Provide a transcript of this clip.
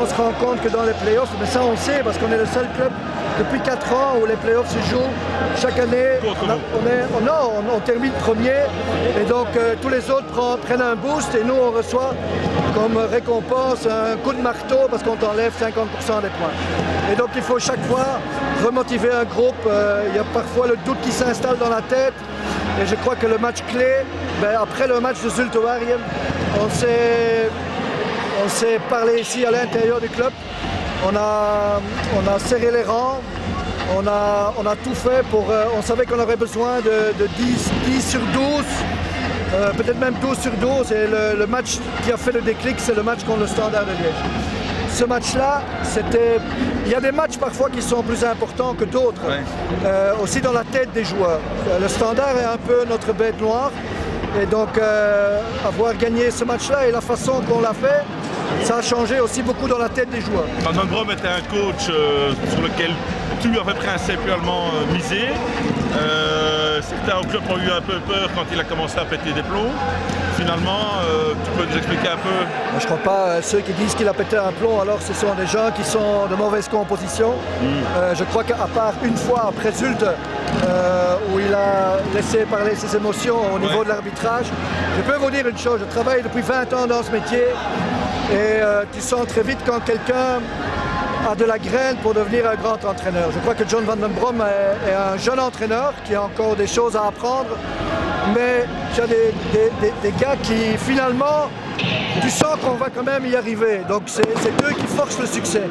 on se rend compte que dans les playoffs, mais ça on le sait parce qu'on est le seul club depuis 4 ans où les playoffs se jouent chaque année. On termine premier et donc tous les autres prennent un boost et nous on reçoit comme récompense un coup de marteau parce qu'on t'enlève 50% des points. Et donc il faut chaque fois remotiver un groupe. Il y a parfois le doute qui s'installe dans la tête. Et je crois que le match clé, après le match de Zulte Waregem, on s'est parlé ici à l'intérieur du club. On a serré les rangs, on a tout fait pour... on savait qu'on aurait besoin de 10 sur 12, peut-être même 12 sur 12. Et le match qui a fait le déclic, c'est le match contre le Standard de Liège. Ce match-là, il y a des matchs parfois qui sont plus importants que d'autres, aussi dans la tête des joueurs. Le Standard est un peu notre bête noire, et donc avoir gagné ce match-là et la façon qu'on l'a fait, ça a changé aussi beaucoup dans la tête des joueurs. Van den Brom était un coach sur lequel tu avais principalement misé. Certains au club ont eu un peu peur quand il a commencé à péter des plombs. Finalement, tu peux nous expliquer un peu? Je ne crois pas ceux qui disent qu'il a pété un plomb, alors ce sont des gens qui sont de mauvaise composition. Je crois qu'à part une fois après Zulte, où il a laissé parler ses émotions au niveau de l'arbitrage, je peux vous dire une chose, je travaille depuis 20 ans dans ce métier et tu sens très vite quand quelqu'un a de la graine pour devenir un grand entraîneur. Je crois que John Van den Brom est un jeune entraîneur qui a encore des choses à apprendre, mais il y a des gars qui finalement, tu sens qu'on va quand même y arriver. Donc c'est eux qui forcent le succès.